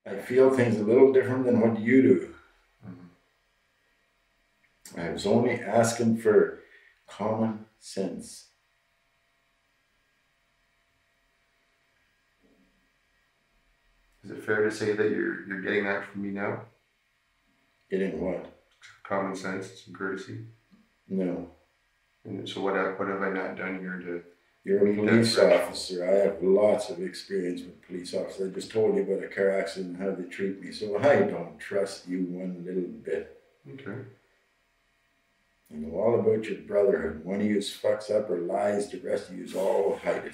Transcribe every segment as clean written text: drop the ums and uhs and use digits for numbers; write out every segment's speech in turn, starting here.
I feel things a little different than what you do. Mm-hmm. I was only asking for common sense. Is it fair to say that you're getting that from me now? Getting what? Common sense and courtesy. No. And so what have I not done here to You're a meet that police threshold? officer. I have lots of experience with police officers. I just told you about a car accident and how they treat me, so I don't trust you one little bit. Okay. I know all about your brotherhood. One of you fucks up or lies, the rest of you all hide it.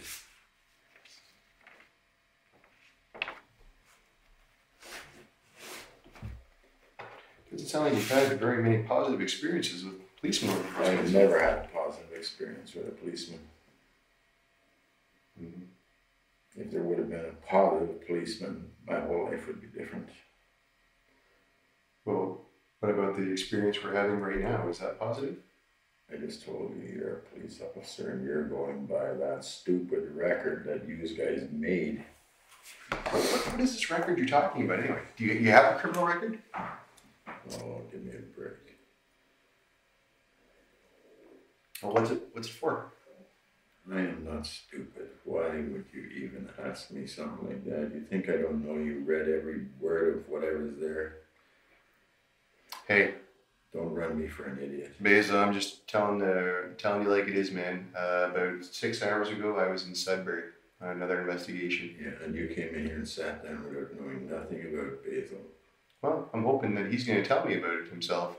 Doesn't sound like you've had very many positive experiences with policemen over the I've years. never had a positive experience with a policeman. Mhm. If there would have been a positive policeman, my whole life would be different. Well, what about the experience we're having right now? Is that positive? I just told you you're a police officer and you're going by that stupid record that you guys made. What is this record you're talking about anyway? Do you have a criminal record? Oh, give me a break. Well, what's it for? I am not stupid. Why would you even ask me something like that? You think I don't know you read every word of whatever's there? Hey, Don't run me for an idiot. Basil, I'm just telling you like it is, man. About 6 hours ago, I was in Sudbury on another investigation. Yeah, and you came in here and sat down without knowing nothing about Basil. Well, I'm hoping that he's going to tell me about it himself.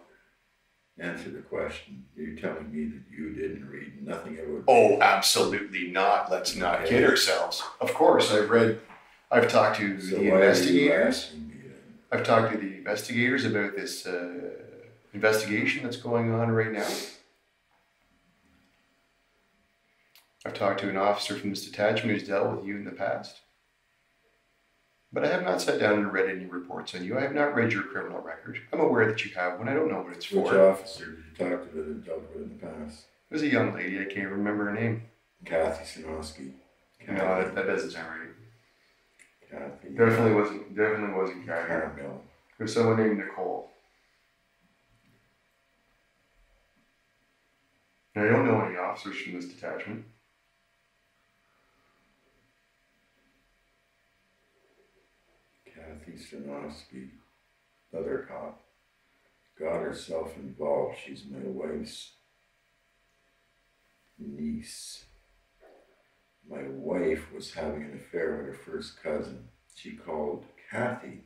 Answer the question. You're telling me that you didn't read nothing about Oh, Basil. absolutely not. Let's not Okay. kid ourselves. Of course, I've talked to So the why are you investigators. asking me then? I've talked to the investigators about this investigation that's going on right now. I've talked to an officer from this detachment who's dealt with you in the past. But I have not sat down and read any reports on you. I have not read your criminal record. I'm aware that you have one. I don't know what it's Which for. officer did you talk to that had dealt with in the past? It was a young lady. I can't remember her name. Kathy Sinowski. No, that doesn't sound right. Kathy. Definitely wasn't Kathy. Carmel. It was someone named Nicole. And I don't know any officers from this detachment. Kathy Sinowski. Another cop. Got herself involved. She's my wife's niece. My wife was having an affair with her first cousin. She called Kathy.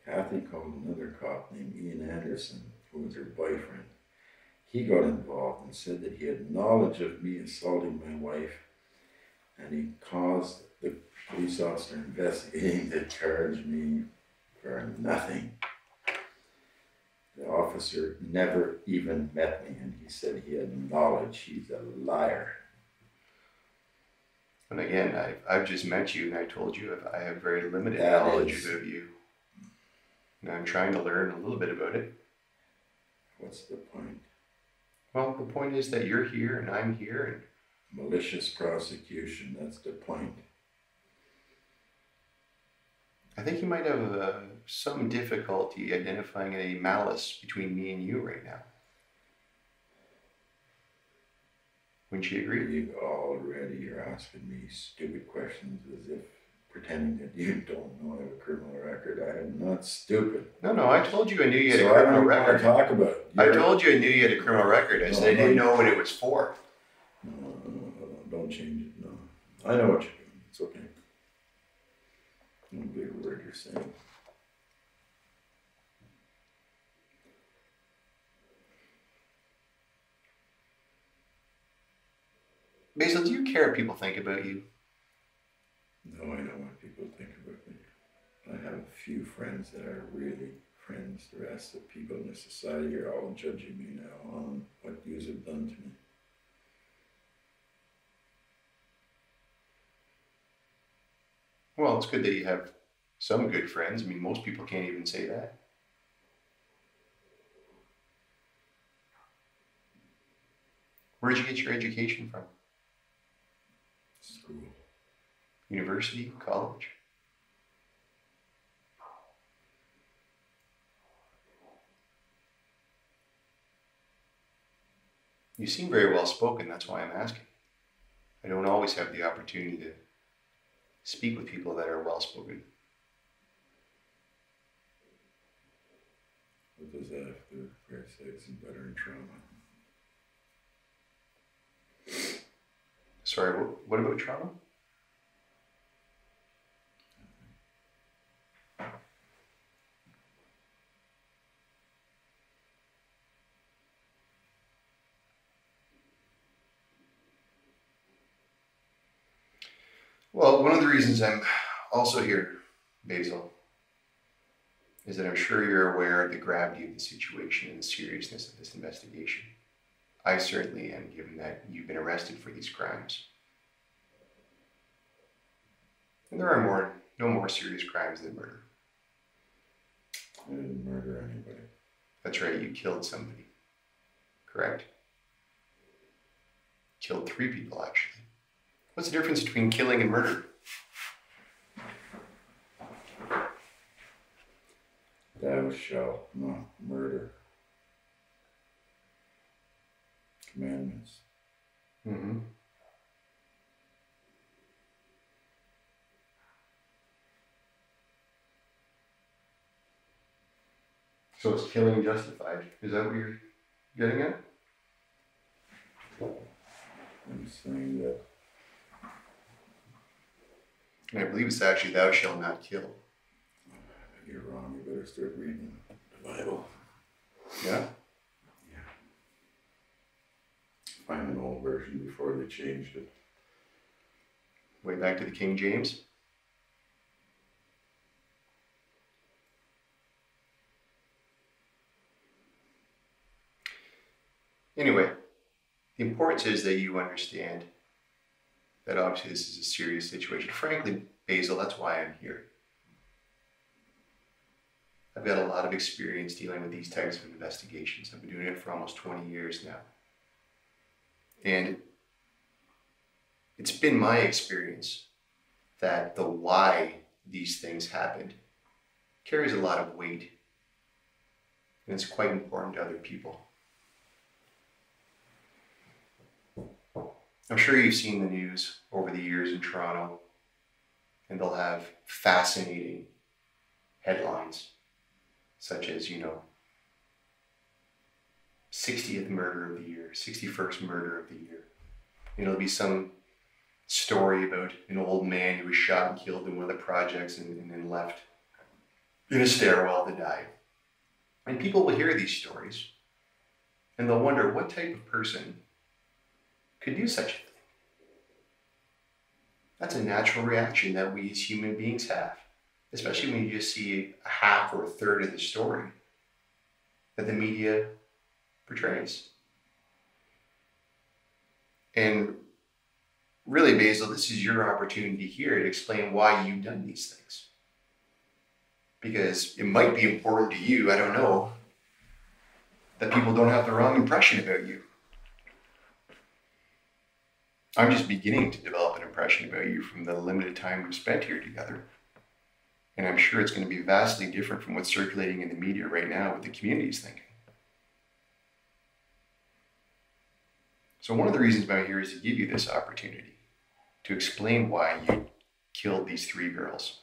Kathy called another cop named Ian Anderson, who was her boyfriend. He got involved and said that he had knowledge of me assaulting my wife, and he caused the police officer investigating to charge me for nothing. The officer never even met me, and he said he had knowledge. He's a liar. And again, I've just met you and I told you I have very limited That knowledge is- about you. And I'm trying to learn a little bit about it. What's the point? Well, the point is that you're here and I'm here. Malicious prosecution, that's the point. I think you might have some difficulty identifying any malice between me and you right now. Wouldn't you agree? You already you're asking me stupid questions as if pretending that you don't know I have a criminal record. I am not stupid. No, I told you I knew you had So a I criminal don't want record. to talk about it. I told you I knew you had a criminal record. I said I didn't know what it was for. No, don't change it. No. I know what you're doing. It's okay. I don't believe a word you're saying. Basil, do you care what people think about you? No, I know what people think about me. I have a few friends that are really friends. The rest of the people in the society are all judging me now on what you have done to me. Well, it's good that you have some good friends. I mean, most people can't even say that. Where did you get your education from? School. University? College? You seem very well spoken, that's why I'm asking. I don't always have the opportunity to speak with people that are well spoken. What does that have to do with Christ's sakes and better in trauma? Sorry, what about trauma? Well, one of the reasons I'm also here, Basil, is that I'm sure you're aware of the gravity of the situation and the seriousness of this investigation. I certainly am, given that you've been arrested for these crimes. And there are no more serious crimes than murder. I didn't murder anybody. That's right, you killed somebody. Correct? Killed 3 people, actually. What's the difference between killing and murder? Thou shalt not murder. Commandments. Mm-hmm. So is killing justified? Is that what you're getting at? I'm saying that. And I believe it's actually thou shalt not kill. You're wrong. You better start reading the Bible. Yeah? Yeah. Find an old version before they changed it. Way back to the King James? Anyway, the importance is that you understand that obviously this is a serious situation. Frankly, Basil, that's why I'm here. I've got a lot of experience dealing with these types of investigations. I've been doing it for almost 20 years now. And it's been my experience that the why these things happened carries a lot of weight. And it's quite important to other people. I'm sure you've seen the news over the years in Toronto, and they'll have fascinating headlines, such as, 60th murder of the year, 61st murder of the year. It'll be some story about an old man who was shot and killed in one of the projects and then left in a stairwell to die. And people will hear these stories, and they'll wonder what type of person could do such a thing. That's a natural reaction that we as human beings have, especially when you just see a half or a third of the story that the media portrays. And really, Basil, this is your opportunity here to explain why you've done these things. Because it might be important to you, I don't know, that people don't have the wrong impression about you. I'm just beginning to develop an impression about you from the limited time we've spent here together. And I'm sure it's going to be vastly different from what's circulating in the media right now with the community's thinking. So one of the reasons I'm here is to give you this opportunity to explain why you killed these 3 girls.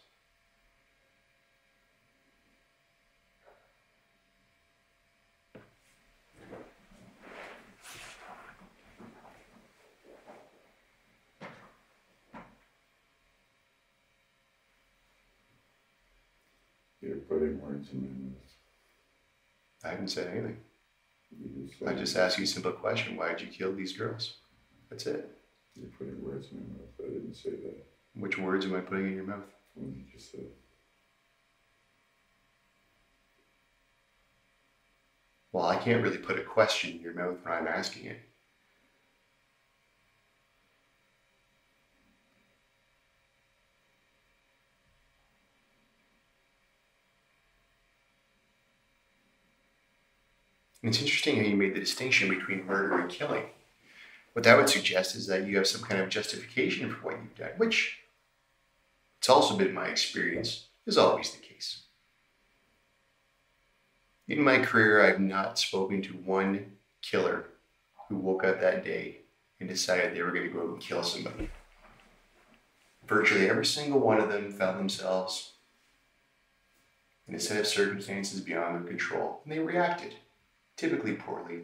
You're putting words in my mouth. I haven't said anything. You just said I just asked you a simple question. Why did you kill these girls? That's it. You're putting words in my mouth. I didn't say that. Which words am I putting in your mouth? What you just said. Well, I can't really put a question in your mouth when I'm asking it. And it's interesting how you made the distinction between murder and killing. What that would suggest is that you have some kind of justification for what you've done, which it's also been my experience is always the case. In my career, I've not spoken to one killer who woke up that day and decided they were going to go out and kill somebody. Virtually every single one of them found themselves in a set of circumstances beyond their control, and they reacted, typically poorly,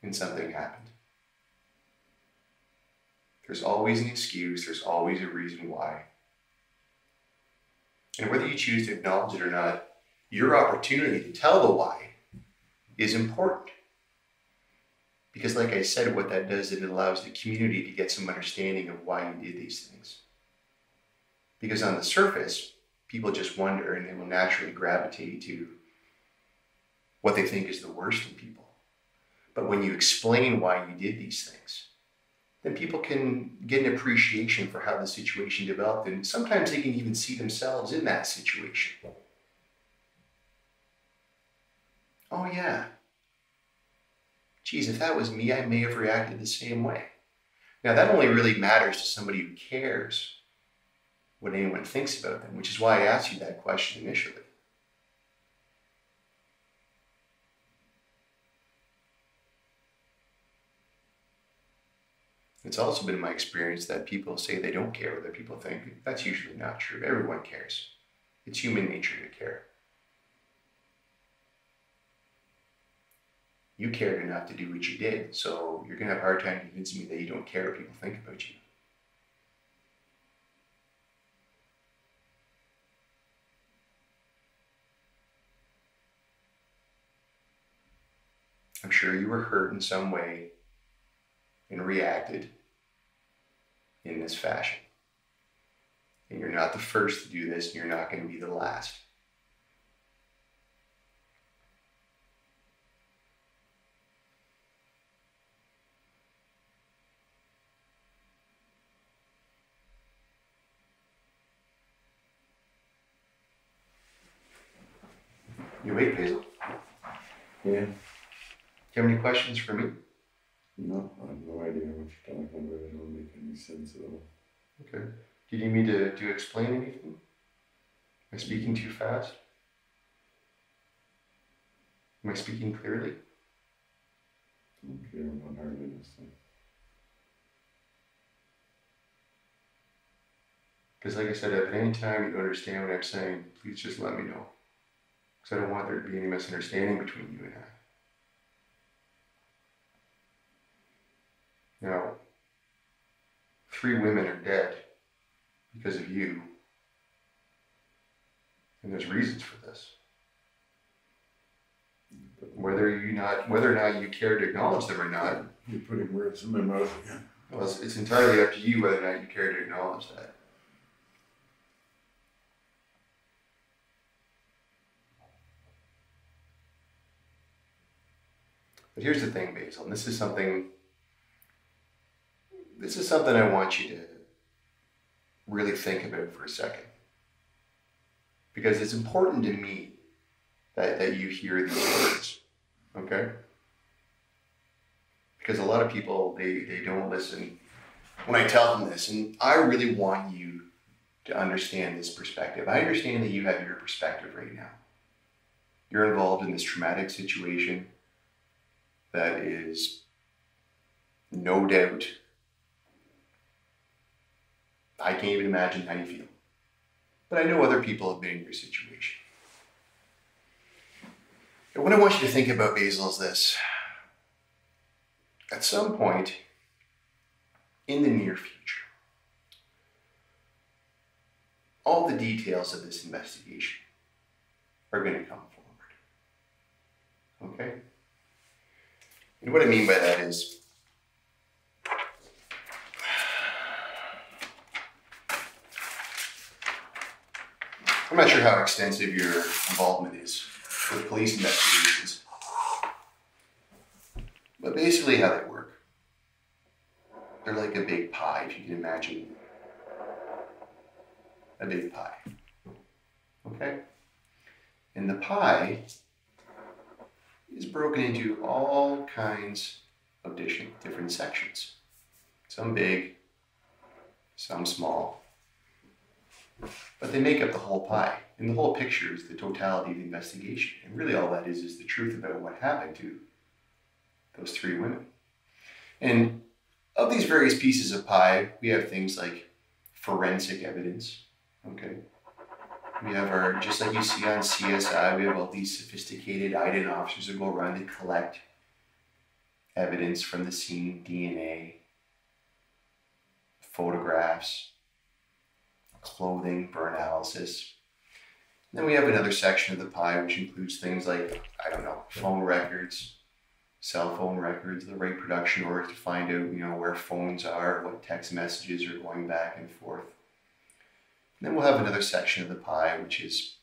and something happened. There's always an excuse, there's always a reason why. And whether you choose to acknowledge it or not, your opportunity to tell the why is important. Because like I said, what that does is it allows the community to get some understanding of why you did these things. Because on the surface, people just wonder and they will naturally gravitate to what they think is the worst in people. But when you explain why you did these things, then people can get an appreciation for how the situation developed, and sometimes they can even see themselves in that situation. Oh yeah. Geez, if that was me, I may have reacted the same way. Now that only really matters to somebody who cares what anyone thinks about them, which is why I asked you that question initially. It's also been my experience that people say they don't care what other people think. That's usually not true. Everyone cares. It's human nature to care. You cared enough to do what you did, so you're going to have a hard time convincing me that you don't care what people think about you. I'm sure you were hurt in some way and reacted in this fashion. And you're not the first to do this, and you're not going to be the last. You wait, Basil. Yeah. Do you have any questions for me? No, I have no idea what you're talking about. It don't make any sense at all. Okay. Do you need me to explain anything? Am I speaking too fast? Am I speaking clearly? Don't care about hardly this thing. Because like I said, if at any time you don't understand what I'm saying, please just let me know. Because I don't want there to be any misunderstanding between you and I. Now, 3 women are dead because of you. And there's reasons for this. Whether or not you care to acknowledge them or not. You're putting words in my mouth again. Well, it's entirely up to you whether or not you care to acknowledge that. But here's the thing, Basil, and this is something I want you to really think about for a second. Because it's important to me that you hear these words, okay? Because a lot of people, they don't listen when I tell them this, and I really want you to understand this perspective. I understand that you have your perspective right now. You're involved in this traumatic situation that is no doubt, I can't even imagine how you feel. But I know other people have been in your situation. And what I want you to think about, Basil, is this. At some point in the near future, all the details of this investigation are going to come forward. Okay? And what I mean by that is, I'm not sure how extensive your involvement is with police investigations, but basically how they work. They're like a big pie, if you can imagine a big pie. Okay? And the pie is broken into all kinds of different sections. Some big, some small. But they make up the whole pie. And the whole picture is the totality of the investigation. And really all that is the truth about what happened to those 3 women. And of these various pieces of pie, we have things like forensic evidence, okay? We have our, just like you see on CSI, we have all these sophisticated IDEN officers that go around and collect evidence from the scene, DNA, photographs, clothing, burn analysis. And then we have another section of the pie which includes things like, I don't know, phone records, cell phone records, the right production order to find out, where phones are, what text messages are going back and forth. And then we'll have another section of the pie which is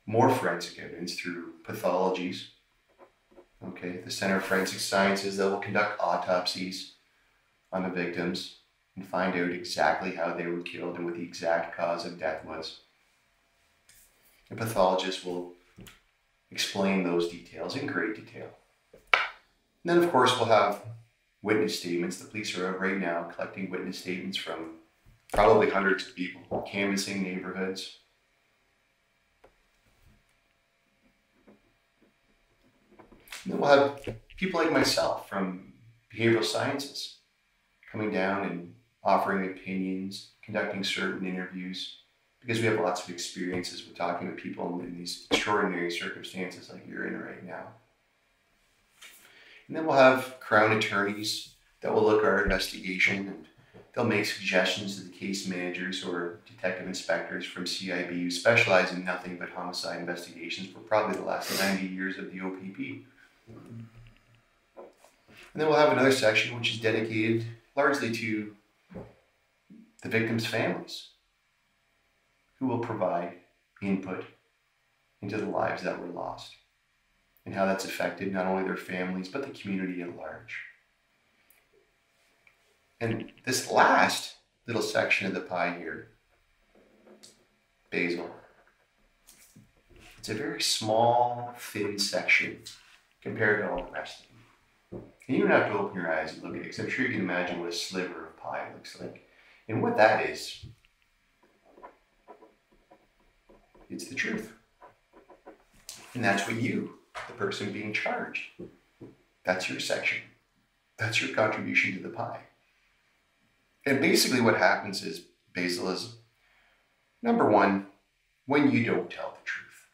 more forensic evidence through pathologies. Okay, the Center of Forensic Sciences that will conduct autopsies on the victims and find out exactly how they were killed and what the exact cause of death was. The pathologist will explain those details in great detail. And then, of course, we'll have witness statements. The police are out right now collecting witness statements from probably hundreds of people, canvassing neighborhoods. And then we'll have people like myself from behavioral sciences coming down and offering opinions, conducting certain interviews, because we have lots of experiences with talking to people in these extraordinary circumstances like you're in right now. And then we'll have Crown attorneys that will look at our investigation, and they'll make suggestions to the case managers or detective inspectors from CIB who specialize in nothing but homicide investigations for probably the last 90 years of the OPP. And then we'll have another section which is dedicated largely to the victims' families, who will provide input into the lives that were lost and how that's affected not only their families but the community at large. And this last little section of the pie here, Basil, it's a very small, thin section compared to all the rest of them. And you don't have to open your eyes and look at it, because I'm sure you can imagine what a sliver of pie looks like. And what that is, it's the truth. And that's what you, the person being charged, that's your section. That's your contribution to the pie. And basically what happens is, Basil, is number one, when you don't tell the truth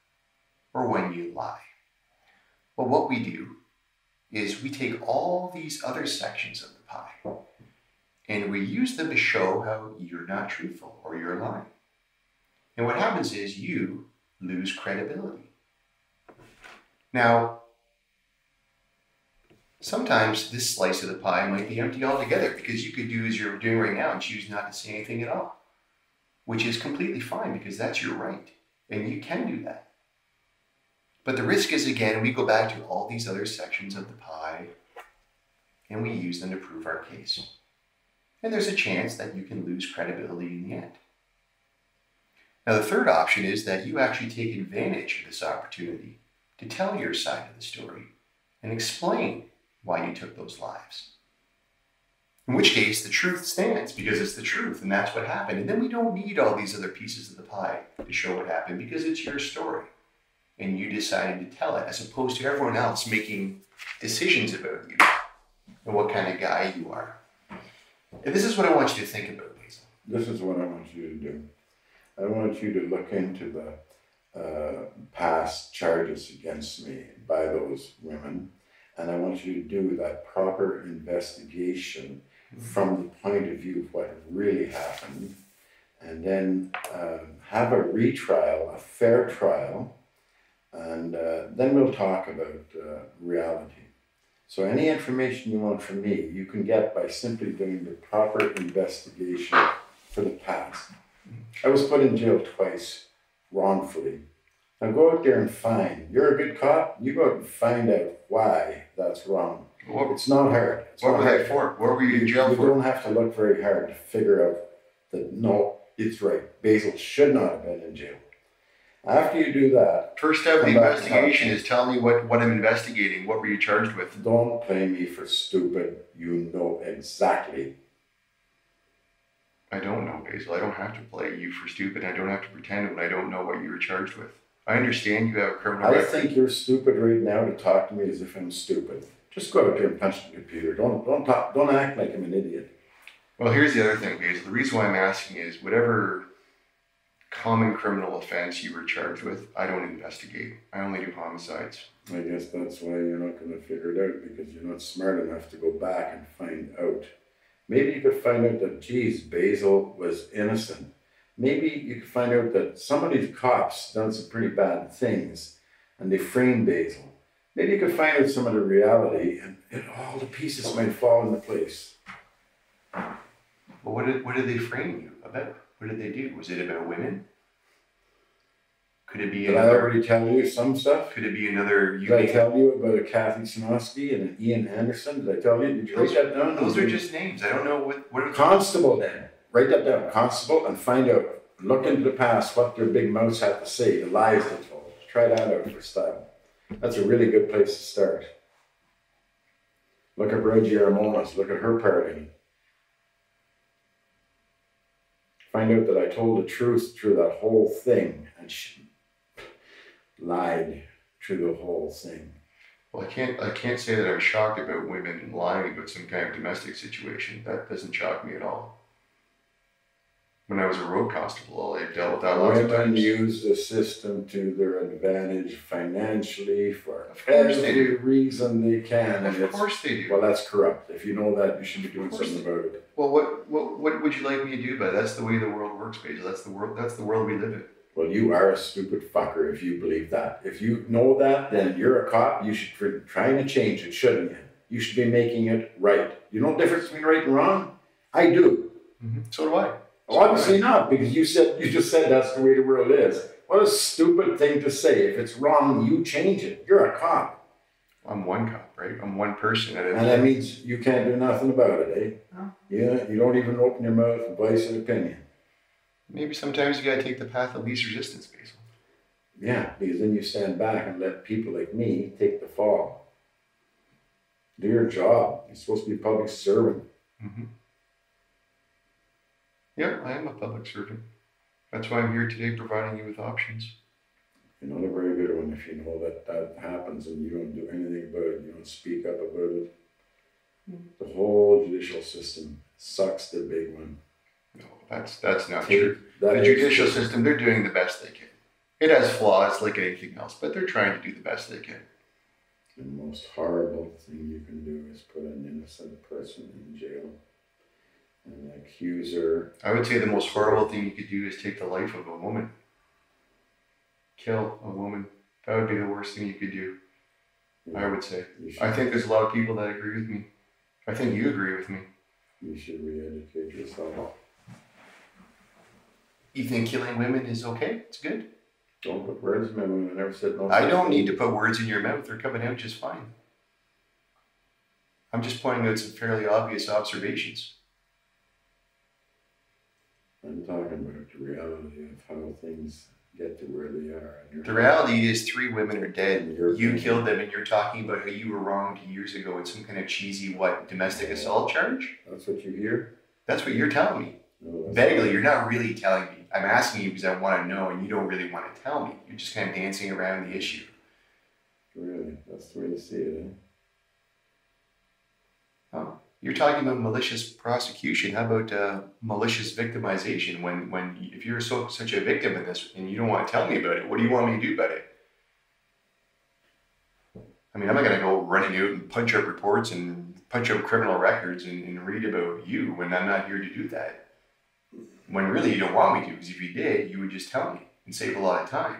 or when you lie. Well, what we do is we take all these other sections of the pie and we use them to show how you're not truthful or you're lying. And what happens is you lose credibility. Now, sometimes this slice of the pie might be empty altogether, because you could do as you're doing right now and choose not to say anything at all, which is completely fine because that's your right and you can do that. But the risk is, again, we go back to all these other sections of the pie and we use them to prove our case. And there's a chance that you can lose credibility in the end. Now, the third option is that you actually take advantage of this opportunity to tell your side of the story and explain why you took those lives. In which case, the truth stands because it's the truth and that's what happened. And then we don't need all these other pieces of the pie to show what happened because it's your story and you decided to tell it, as opposed to everyone else making decisions about you and what kind of guy you are. And this is what I want you to think about, Basil. This is what I want you to do. I want you to look into the past charges against me by those women, and I want you to do that proper investigation from the point of view of what really happened, and then have a retrial, a fair trial, and then we'll talk about reality. So any information you want from me, you can get by simply doing the proper investigation for the past. I was put in jail twice, wrongfully. Now go out there and find. You're a good cop, you go out and find out why that's wrong. It's not hard. What was that for? What were you in jail for? You don't have to look very hard to figure out that, no, it's right. Basil should not have been in jail. After you do that... First step of the investigation is tell me what I'm investigating. What were you charged with? Don't play me for stupid. You know exactly. I don't know, Basil. I don't have to play you for stupid. I don't have to pretend when I don't know what you were charged with. I understand you have a criminal I record. think you're stupid right now to talk to me as if I'm stupid. Just go out there and punch the computer. Don't act like I'm an idiot. Well, here's the other thing, Basil. The reason why I'm asking is whatever common criminal offense you were charged with, I don't investigate. I only do homicides. I guess that's why you're not going to figure it out, because you're not smart enough to go back and find out. Maybe you could find out that, geez, Basil was innocent. Maybe you could find out that some of these cops done some pretty bad things and they framed Basil. Maybe you could find out some of the reality and all the pieces might fall into place. Well, what did they frame you about? What did they do? Was it about women? Could it be Did I already tell you some stuff? Could it be another? Did I tell you about a Kathy Sinofsky and an Ian Anderson? Did I tell you? Did you write that down? Those are just names. I don't know what are Constable then. Write that down. Constable, and find out. Look into the past, what their big mouths had to say, the lies they told. Try that out for style. That's a really good place to start. Look at Reggie Armonas. Look at her party. Find out that I told the truth through that whole thing, and she lied through the whole thing. Well, I can't say that I'm shocked about women lying about some kind of domestic situation. That doesn't shock me at all. When I was a road constable, I dealt with that lots of Women times. use the system to their advantage financially for every reason they can. Of course they do. Well, that's corrupt. If you know that, you should be doing something about it. Well, what would you like me to do about it? That's the way the world works, Basil. That's the world we live in. Well, you are a stupid fucker if you believe that. If you know that, then you're a cop. You should be trying to change it, shouldn't you? You should be making it right. You know the difference between right and wrong? I do. Mm-hmm. So do I. Well, obviously not, because you just said that's the way the world is. What a stupid thing to say. If it's wrong, you change it. You're a cop. I'm one cop, right? I'm one person. And that means you can't do nothing about it, eh? No. Yeah, you don't even open your mouth and voice an opinion. Maybe sometimes you gotta take the path of least resistance, Basil. Yeah, because then you stand back and let people like me take the fall. Do your job. You're supposed to be a public servant. Mm-hmm. Yeah, I am a public servant. That's why I'm here today providing you with options. You're not a very good one if you know that happens and you don't do anything about it. You don't speak up about it. The whole judicial system sucks the big one. No, that's not true. The judicial system, they're doing the best they can. It has flaws like anything else, but they're trying to do the best they can. The most horrible thing you can do is put an innocent person in jail. And the accuser. I would say the most horrible thing you could do is take the life of a woman. Kill a woman. That would be the worst thing you could do. Yeah, I would say. I think there's a lot of people that agree with me. I think you agree with me. You should re-educate yourself. You think killing women is okay? It's good? Don't put words in my mouth. I never said no. I don't need to put words in your mouth. They're coming out just fine. I'm just pointing out some fairly obvious observations. I'm talking about the reality of how things get to where they are. The reality is 3 women are dead. You killed them, and you're talking about how you were wronged years ago in some kind of cheesy, domestic assault charge? That's what you hear? That's what you're telling me. No, Vaguely, you're not really telling me. I'm asking you because I want to know, and you don't really want to tell me. You're just kind of dancing around the issue. Really? That's the way to see it, eh? Oh. You're talking about malicious prosecution. How about malicious victimization? When if you're such a victim in this and you don't want to tell me about it, what do you want me to do about it? I mean, I'm not going to go running out and punch up reports and punch up criminal records and read about you when I'm not here to do that. When really you don't want me to, because if you did, you would just tell me and save a lot of time.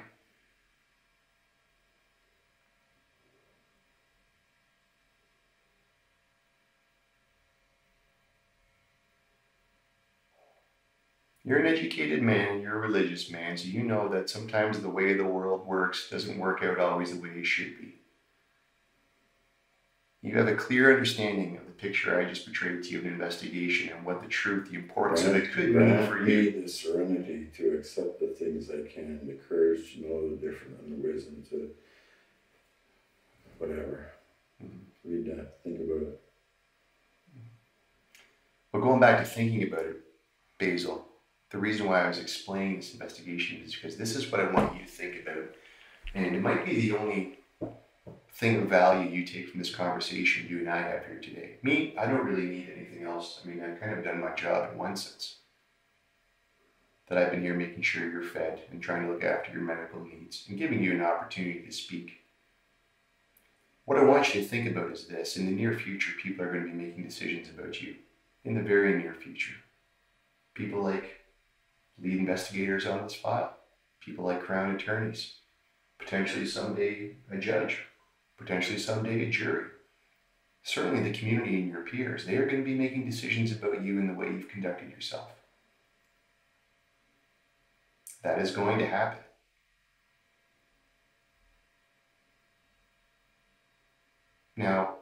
You're an educated man, you're a religious man, so you know that sometimes the way the world works doesn't work out always the way it should be. You have a clear understanding of the picture I just portrayed to you in an investigation and what the truth, the importance of it could mean for you. I need the serenity to accept the things I can, the courage to know the different, and the wisdom to whatever. Read that, think about it. Well, going back to thinking about it, Basil, the reason why I was explaining this investigation is because this is what I want you to think about And it might be the only thing of value you take from this conversation you and I have here today. Me, I don't really need anything else. I mean, I've kind of done my job in one sense. That I've been here making sure you're fed and trying to look after your medical needs and giving you an opportunity to speak. What I want you to think about is this. In the near future, people are going to be making decisions about you. In the very near future. People like lead investigators on this file. People like Crown attorneys. Potentially someday a judge. Potentially someday a jury. Certainly the community and your peers. They are going to be making decisions about you and the way you've conducted yourself. That is going to happen. Now,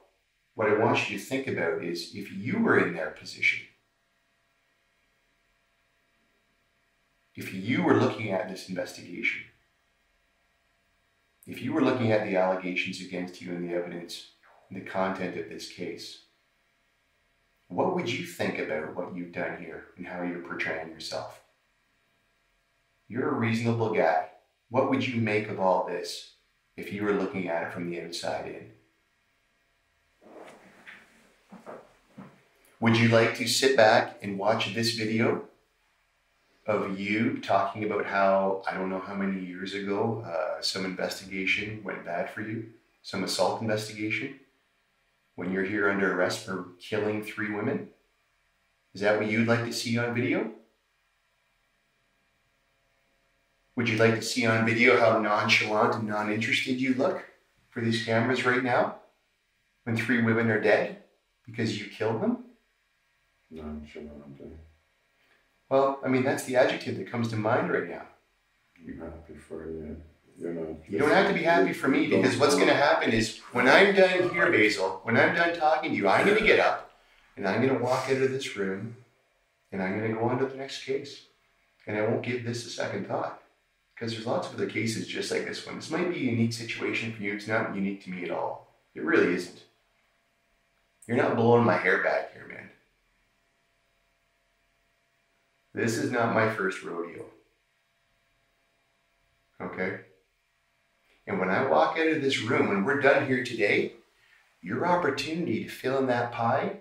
what I want you to think about is if you were in their position, if you were looking at this investigation, if you were looking at the allegations against you and the evidence and the content of this case, what would you think about what you've done here and how you're portraying yourself? You're a reasonable guy. What would you make of all this if you were looking at it from the outside in? Would you like to sit back and watch this video of you talking about how, I don't know how many years ago, some investigation went bad for you? Some assault investigation? When you're here under arrest for killing 3 women? Is that what you'd like to see on video? Would you like to see on video how nonchalant and non-interested you look for these cameras right now? When 3 women are dead because you killed them? Nonchalant. Well, I mean, that's the adjective that comes to mind right now. I'm happy for you. You're not. You don't have to be happy for me, because what's going to happen is when I'm done here, Basil, when I'm done talking to you, I'm going to get up and I'm going to walk out of this room and I'm going to go on to the next case. And I won't give this a second thought. Because there's lots of other cases just like this one. This might be a unique situation for you. It's not unique to me at all. It really isn't. You're not blowing my hair back here, man. This is not my first rodeo. Okay? And when I walk out of this room, when we're done here today, your opportunity to fill in that pie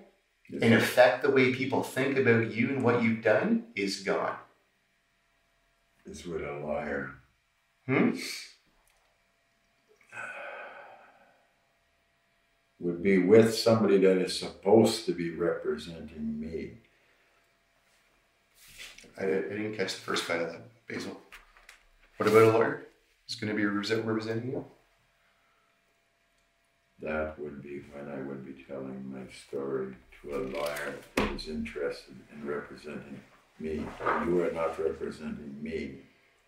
and affect the way people think about you and what you've done is gone. It's with a liar. Would be with somebody that is supposed to be representing me. I didn't catch the first part of that, Basil. What about a lawyer? Is going to be representing you? That would be when I would be telling my story to a lawyer that is interested in representing me. You are not representing me.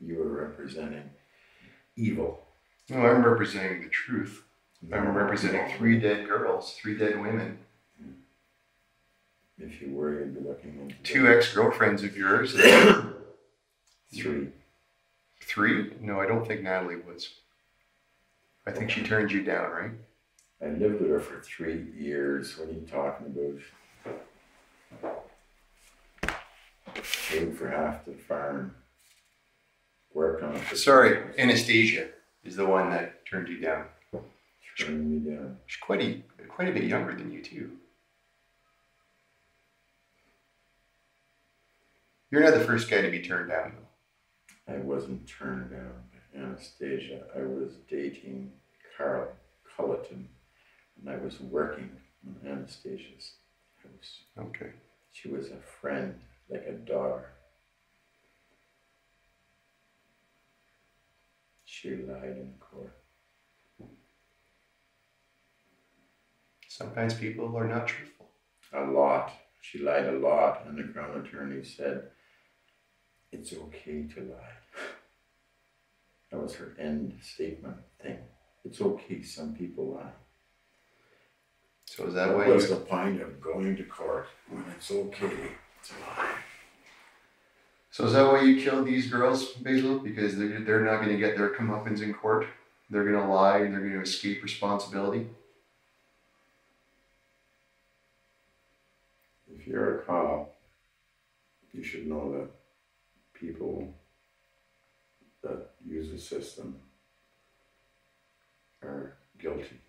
You are representing evil. No, I'm representing the truth. I'm representing 3 dead girls, 3 dead women. If you were, you'd be looking into 2 ex-girlfriends of yours. 3. 3? No, I don't think Natalie was. I think she turned you down, right? I lived with her for 3 years. What are you talking about? Paid for half the farm. Worked on it. Sorry, Anastasia is the one that turned you down. Turned me down. She's quite a bit younger than you too. You're not the first guy to be turned down, though. I wasn't turned down by Anastasia. I was dating Carl Culleton, and I was working on Anastasia's house. Okay. She was a friend, like a daughter. She lied in court. Sometimes people are not truthful. A lot. She lied a lot, and the Crown attorney said, it's okay to lie. That was her end statement thing. It's okay, some people lie. So is that why What's the point of going to court when it's okay to lie? So is that why you killed these girls, Basil? Because they're not going to get their comeuppance in court? They're going to lie and they're going to escape responsibility? If you're a cop, you should know that people that use the system are guilty.